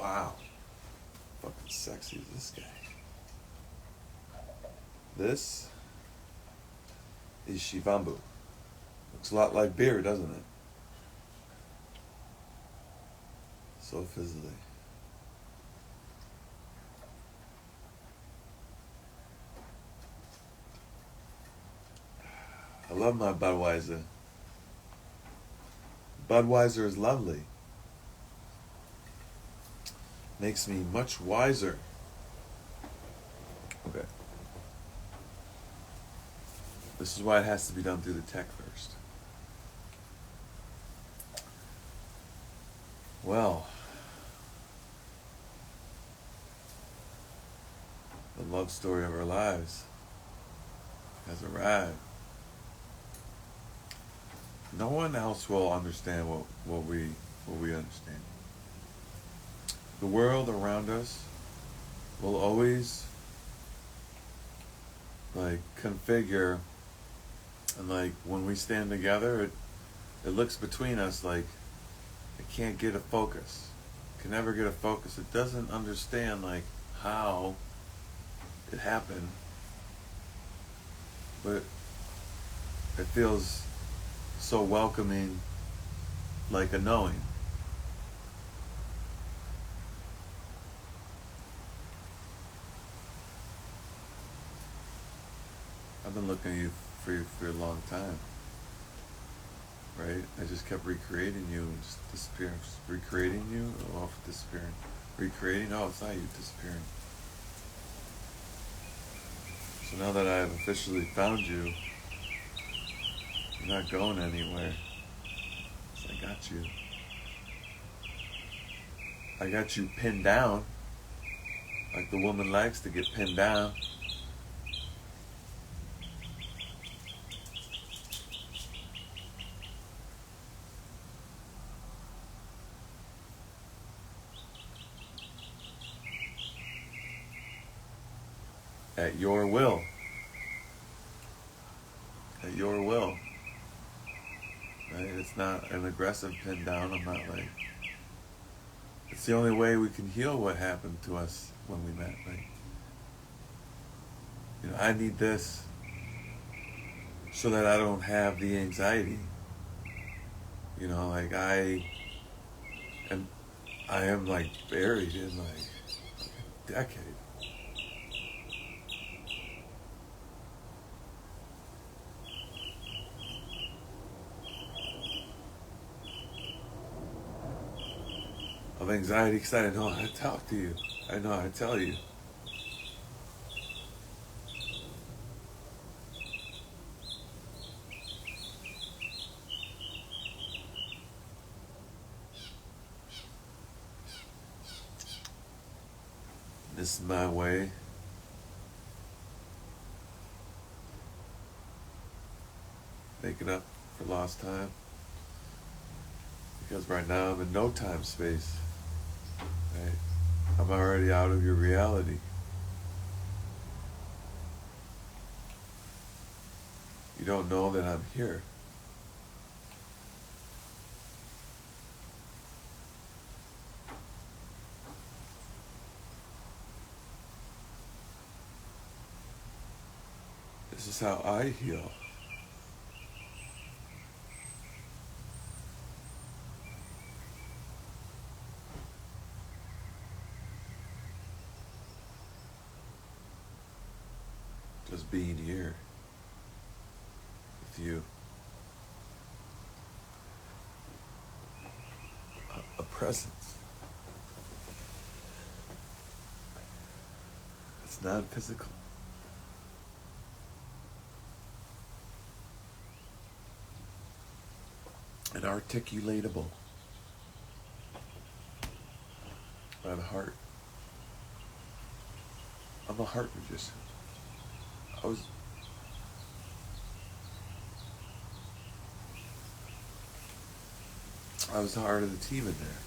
Wow. Fucking sexy is this guy. This is Shivambu. Looks a lot like beer, doesn't it? So fizzly. I love my Budweiser. Budweiser is lovely. Makes me much wiser. Okay. This is why it has to be done through the tech first. Well, the love story of our lives has arrived. No one else will understand what we understand. The world around us will always configure, and when we stand together, it looks between us like it can't get a focus. It can never get a focus. It doesn't understand how it happened, but it feels so welcoming, like a knowing. I've been looking at you for a long time, right? I just kept recreating you and just disappearing. Just recreating you, off disappearing. Recreating, oh, it's not you, disappearing. So now that I have officially found you, you're not going anywhere. So I got you. I got you pinned down, like the woman likes to get pinned down. At your will. At your will. Right? It's not an aggressive pin down. I'm not it's the only way we can heal what happened to us when we met. I need this so that I don't have the anxiety. I am buried in a decade. Of anxiety because I didn't know how to talk to you. I didn't know how to tell you. This is my way. Making up for lost time. Because right now I'm in no time space. Right? I'm already out of your reality. You don't know that I'm here. This is how I heal. Just being here with you. A presence. It's not physical. And articulatable by the heart. I'm a heart magician. I was the heart of the team in there.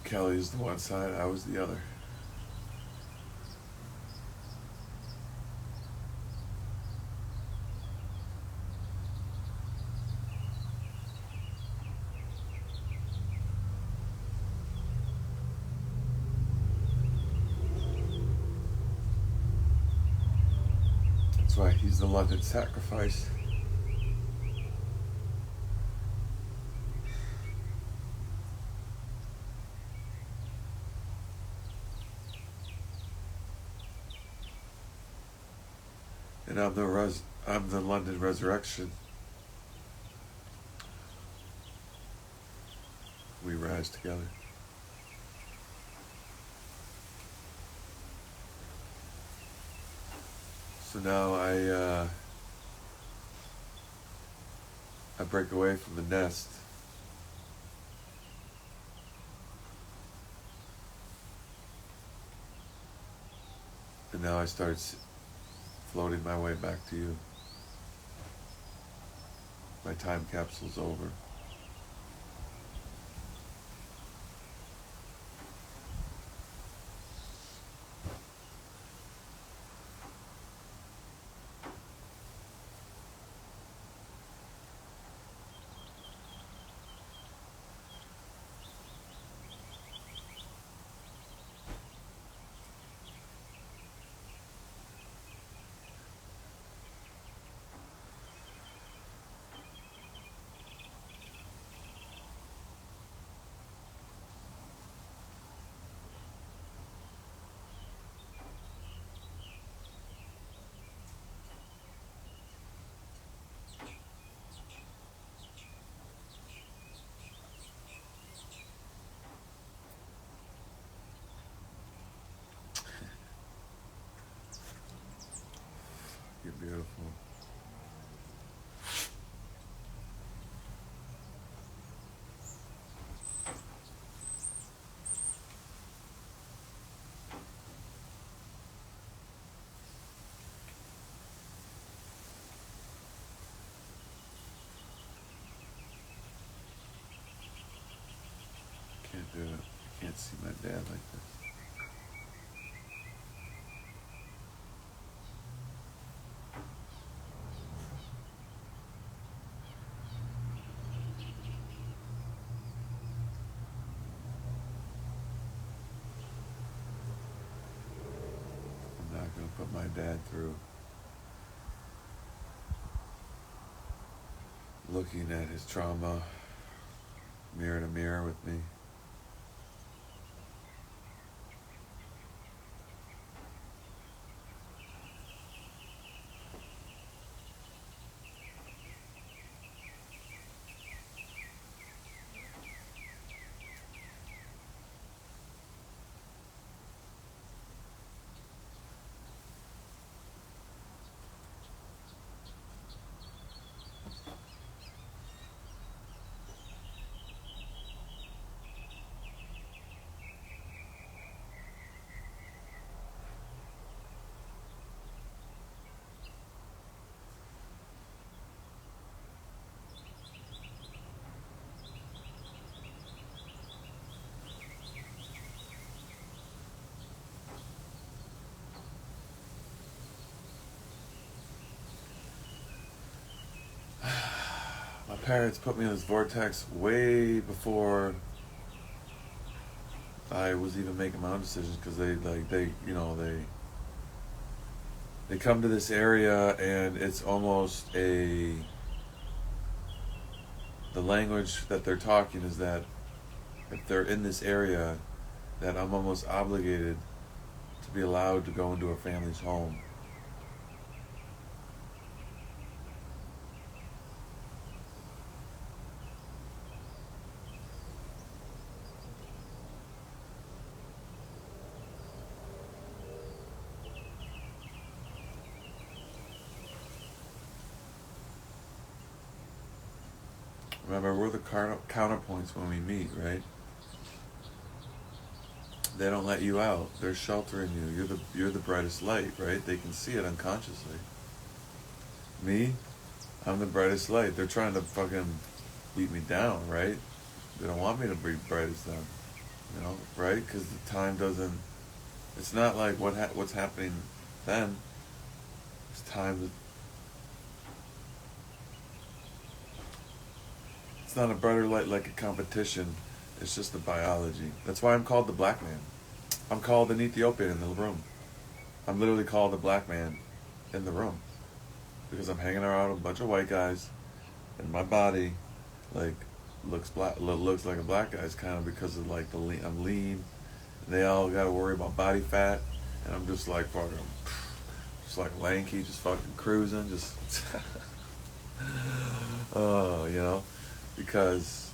Kelly is the one side, I was the other. why he's the London sacrifice. And I'm the London resurrection. We rise together. So now I break away from the nest. And now I start floating my way back to you. My time capsule's over. You're beautiful. Can't do it. I can't see my dad like this. I'm not going to put my dad through looking at his trauma mirror to mirror with me. My parents put me in this vortex way before I was even making my own decisions, because they come to this area, and it's almost the language that they're talking is that if they're in this area, that I'm almost obligated to be allowed to go into a family's home. Remember, we're the counterpoints when we meet, right? They don't let you out. They're sheltering you. You're the brightest light, right? They can see it unconsciously. Me, I'm the brightest light. They're trying to fucking beat me down, right? They don't want me to be bright as them, right? Because the time doesn't. It's not like what's happening then. It's time. It's not a brighter light like a competition. It's just the biology. That's why I'm called the black man. I'm called an Ethiopian in the room. I'm literally called the black man in the room. because I'm hanging around with a bunch of white guys, and my body, like, looks like a black guy's kind of because of like I'm lean. And they all got to worry about body fat, and I'm just like fucking, just like lanky, just fucking cruising, just oh, because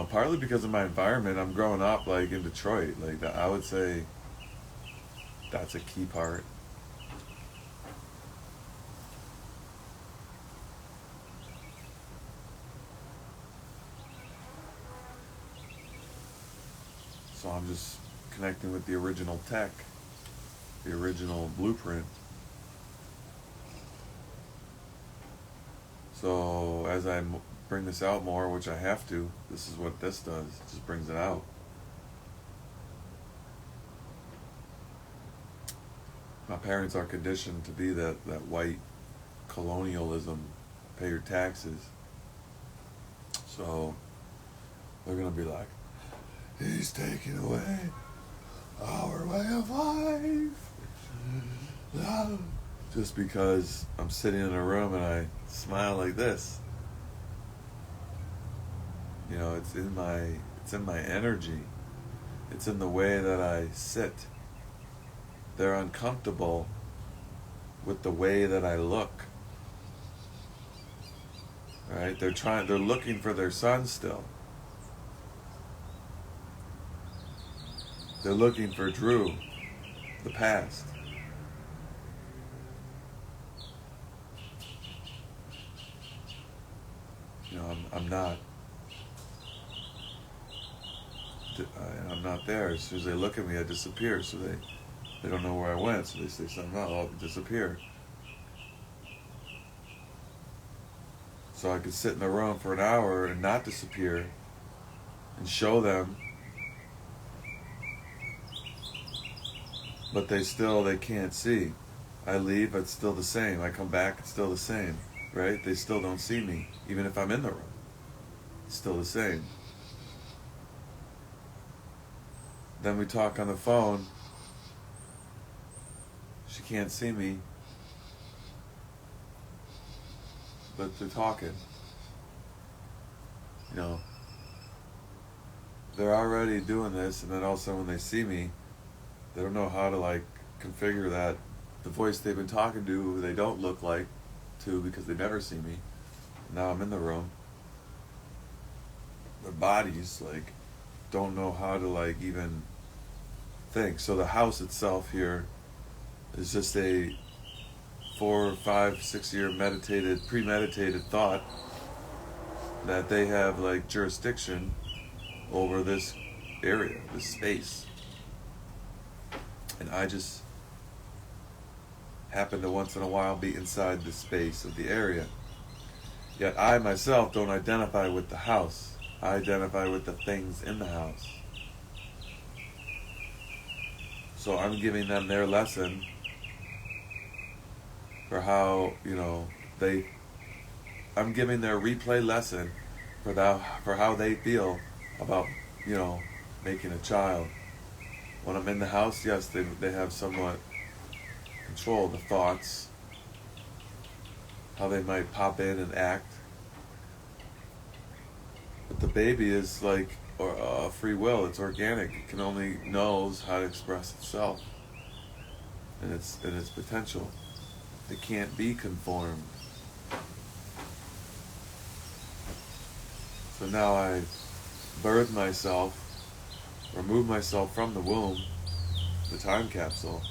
partly because of my environment. I'm growing up like in Detroit, like that. I would say that's a key part. So I'm just connecting with the original tech, the original blueprint. So as I bring this out more, which I have to, this is what this does. It just brings it out. My parents are conditioned to be that white colonialism, pay your taxes. So they're going to be like, he's taking away our way of life. Just because I'm sitting in a room and I smile like this. It's in my energy. It's in the way that I sit. They're uncomfortable with the way that I look. Right? They're looking for their son still. They're looking for Drew, the past. I'm not. I'm not there. As soon as they look at me, I disappear. So they don't know where I went. So they say something else. I'll disappear. So I could sit in the room for an hour and not disappear, and show them, but they can't see. I leave, it's still the same. I come back, it's still the same. Right? They still don't see me, even if I'm in the room. It's still the same. Then we talk on the phone. She can't see me, but they're talking. They're already doing this, and then also when they see me, they don't know how to like configure that the voice they've been talking to, who they don't look like, to, because they never see me. Now I'm in the room. Their bodies like don't know how to like even think. So the house itself here is just a 4, 5, 6 year premeditated thought that they have like jurisdiction over this area, this space. And I just happen to once in a while be inside the space of the area. Yet I myself don't identify with the house. I identify with the things in the house. So I'm giving them their lesson for how, I'm giving their replay lesson for how they feel about, making a child. When I'm in the house, yes, they have somewhat control the thoughts, how they might pop in and act. But the baby is like free will. It's organic. It can only knows how to express itself and its potential. It can't be conformed. So now I birth myself, remove myself from the womb, the time capsule.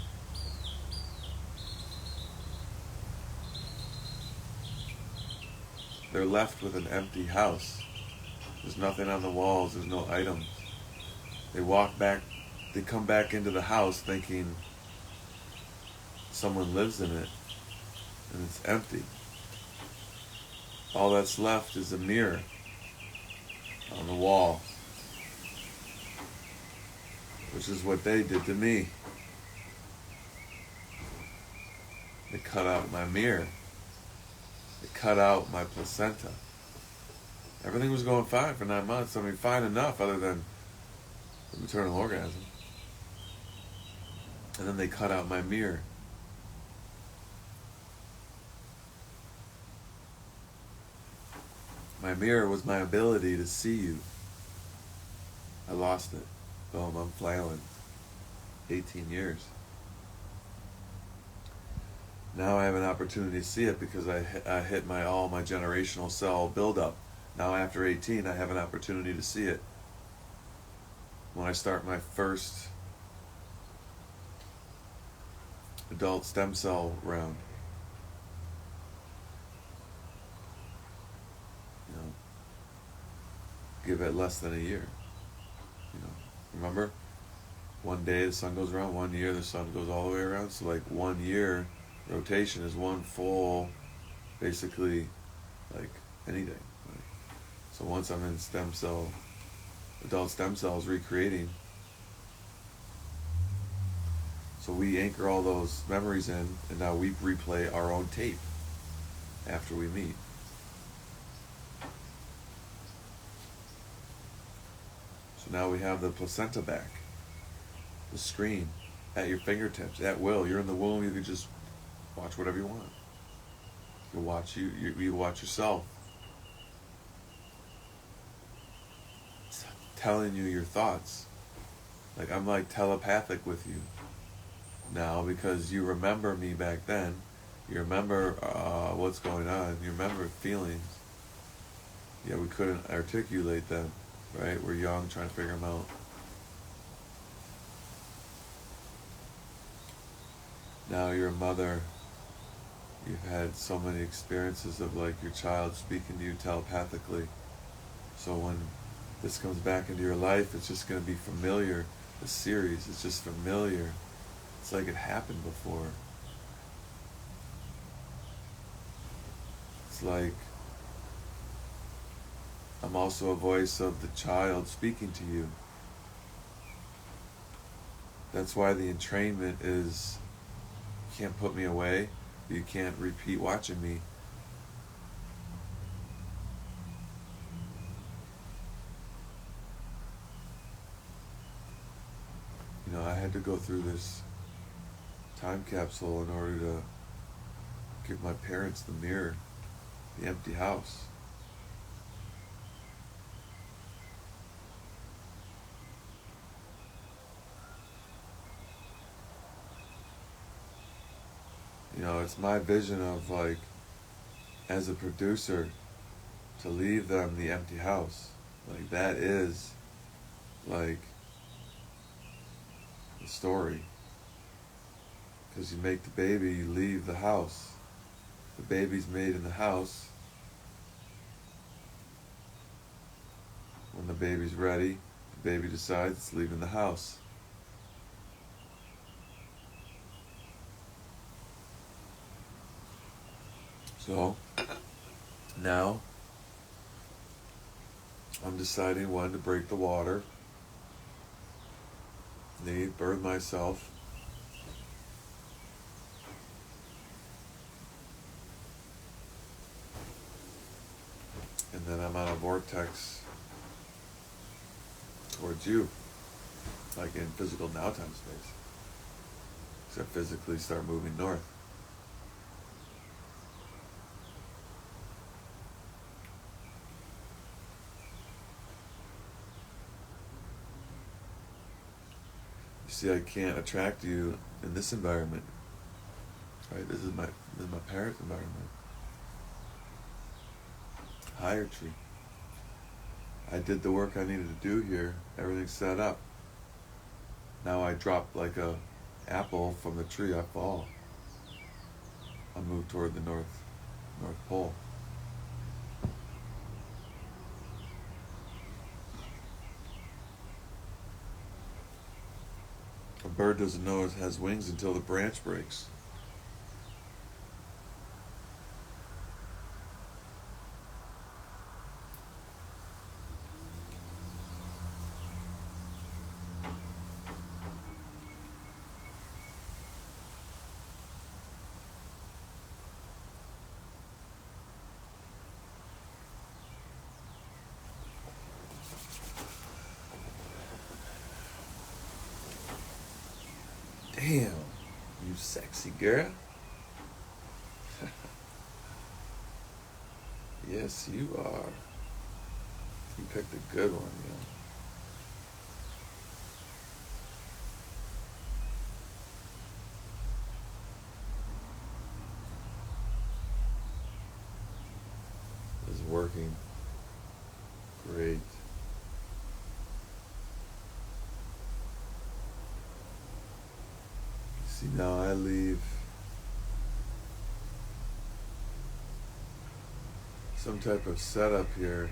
They're left with an empty house. There's nothing on the walls, there's no items. They come back into the house thinking someone lives in it, and it's empty. All that's left is a mirror on the wall, which is what they did to me. They cut out my mirror. They cut out my placenta. Everything was going fine for 9 months. I mean, fine enough other than the maternal orgasm. And then they cut out my mirror. My mirror was my ability to see you. I lost it. Boom, I'm flailing. 18 years. Now I have an opportunity to see it because I hit all my generational cell buildup. Now after 18, I have an opportunity to see it. When I start my first adult stem cell round. You know, give it less than a year. You know, remember? One day the sun goes around, 1 year the sun goes all the way around. So like 1 year rotation is one full, basically, like anything. Like, so once I'm in adult stem cells recreating, so we anchor all those memories in, and now we replay our own tape after we meet. So now we have the placenta back, the screen at your fingertips, at will. You're in the womb, you can just watch whatever you want. You watch you watch yourself. It's telling you your thoughts. Like I'm like telepathic with you now because you remember me back then. You remember what's going on. You remember feelings. Yeah, we couldn't articulate them, right? We're young, trying to figure them out. Now you're a mother. You've had so many experiences of like your child speaking to you telepathically. So when this comes back into your life, it's just going to be familiar. The series is just familiar. It's like it happened before. It's like I'm also a voice of the child speaking to you. That's why the entrainment is, you can't put me away. You can't repeat watching me. You know, I had to go through this time capsule in order to give my parents the mirror, the empty house. You know, it's my vision of like, as a producer, to leave them the empty house. Like that is like the story. Because you make the baby, you leave the house. The baby's made in the house. When the baby's ready, the baby decides it's leaving the house. So, now, I'm deciding when to break the water, birth myself, and then I'm on a vortex towards you, like in physical now-time space. So I physically start moving north. You see, I can't attract you in this environment. Right? This is my parents' environment. Higher tree. I did the work I needed to do here. Everything's set up. Now I drop like a apple from the tree, I fall. I move toward the North Pole. A bird doesn't know it has wings until the branch breaks. Damn, you sexy girl. Yes, you are. You picked a good one, you know. It's working great. See, now I leave some type of setup here.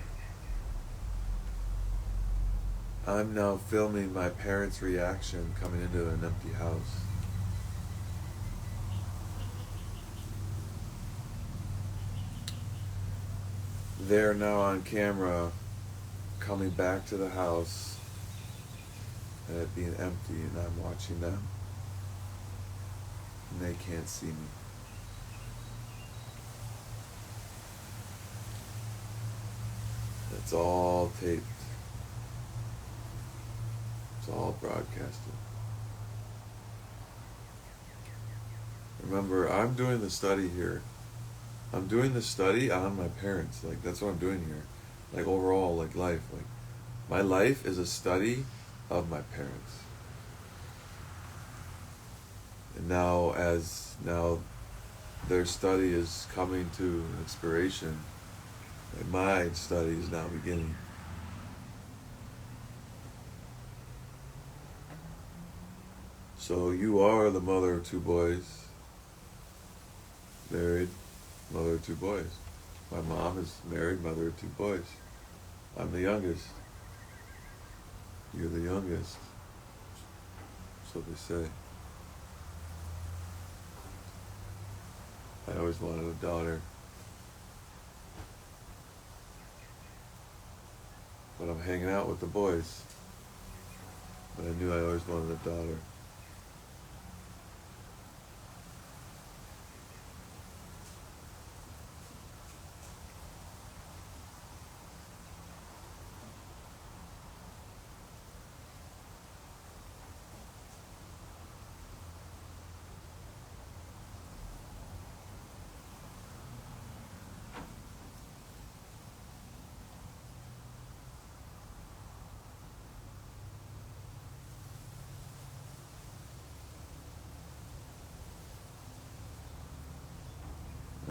I'm now filming my parents' reaction coming into an empty house. They're now on camera coming back to the house and it being empty, and I'm watching them and they can't see me. It's all taped. It's all broadcasted. Remember, I'm doing the study here. I'm doing the study on my parents. Like, that's what I'm doing here. Like, overall, like, life. Like, my life is a study of my parents. And now, as now their study is coming to an expiration, like, my study is now beginning. So you are the mother of two boys, married, mother of two boys. My mom is married, mother of two boys. I'm the youngest. You're the youngest. So they say. I always wanted a daughter. But I'm hanging out with the boys. But I knew I always wanted a daughter.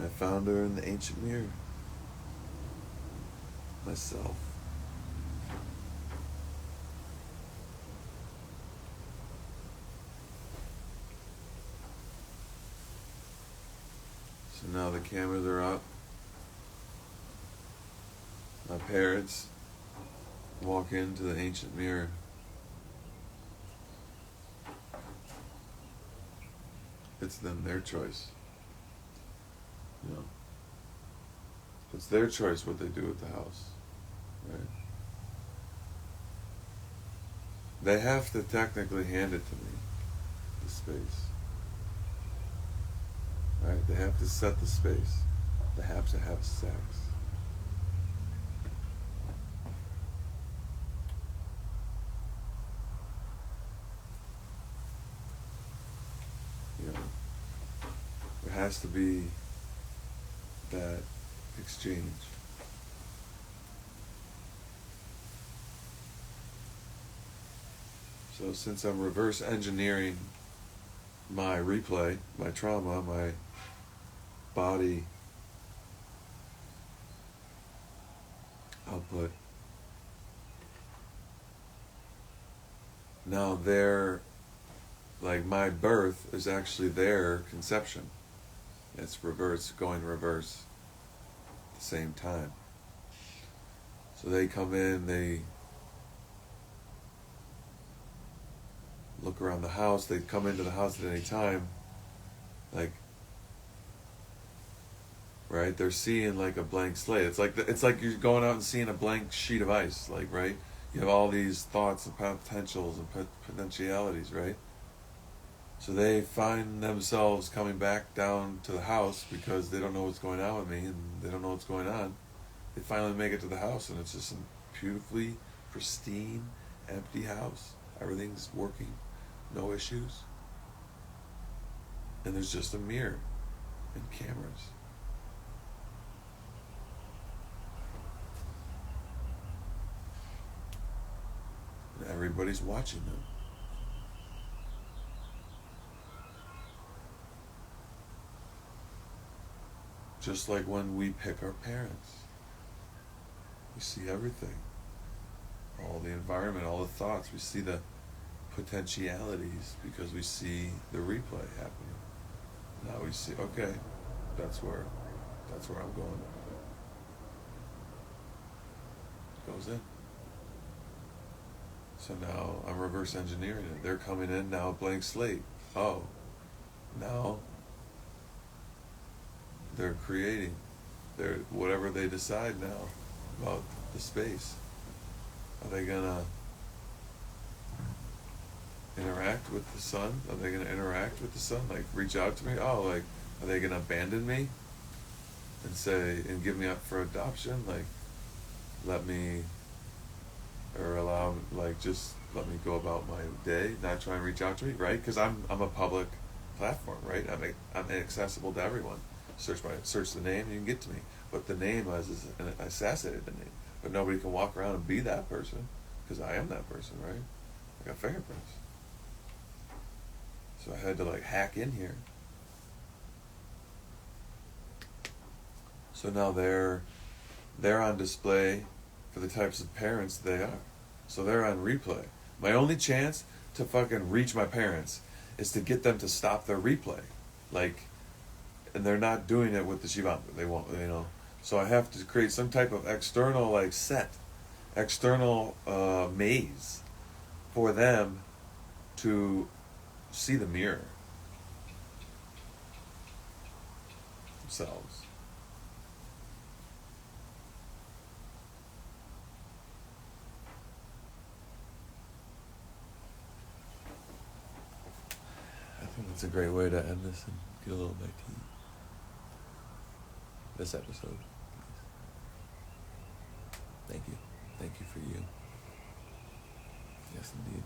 I found her in the ancient mirror. Myself. So now the cameras are up. My parents walk into the ancient mirror. It's them, their choice. You know, it's their choice what they do with the house, right? They have to technically hand it to me, the space, right? They have to set the space. They have to have sex. You know, there has to be that exchange. So since I'm reverse engineering my replay, my trauma, my body output, now their, like, my birth is actually their conception. It's reverse, going reverse at the same time. So they come in, they look around the house, they come into the house at any time, like, right? They're seeing like a blank slate. It's like you're going out and seeing a blank sheet of ice, like, right? You have all these thoughts and potentials and potentialities, right? So they find themselves coming back down to the house because they don't know what's going on with me and they don't know what's going on. They finally make it to the house and it's just a beautifully pristine, empty house. Everything's working, no issues. And there's just a mirror and cameras. everybody's watching them. Just like when we pick our parents, we see everything, all the environment, all the thoughts. We see the potentialities because we see the replay happening. Now we see, okay, that's where I'm going. It goes in. So now I'm reverse engineering it. They're coming in now, blank slate. Oh, now they're creating their whatever they decide now about the space. Are they gonna interact with the sun? Are they gonna interact with the sun? Like reach out to me? Oh, like are they gonna abandon me and say and give me up for adoption? Like let me or allow like just let me go about my day, not try and reach out to me, right? Because I'm a public platform, right? I'm accessible to everyone. Search the name, you can get to me. But the name is an assassinated the name. But nobody can walk around and be that person because I am that person, right? I got fingerprints. So I had to like hack in here. So now they're on display for the types of parents they are. So they're on replay. My only chance to fucking reach my parents is to get them to stop their replay. Like, and they're not doing it with the Shivambu. They won't, you know. So I have to create some type of external like external maze for them to see the mirror themselves. I think that's a great way to end this and get a little bit tea. This episode. Thank you. Thank you for you. Yes, indeed.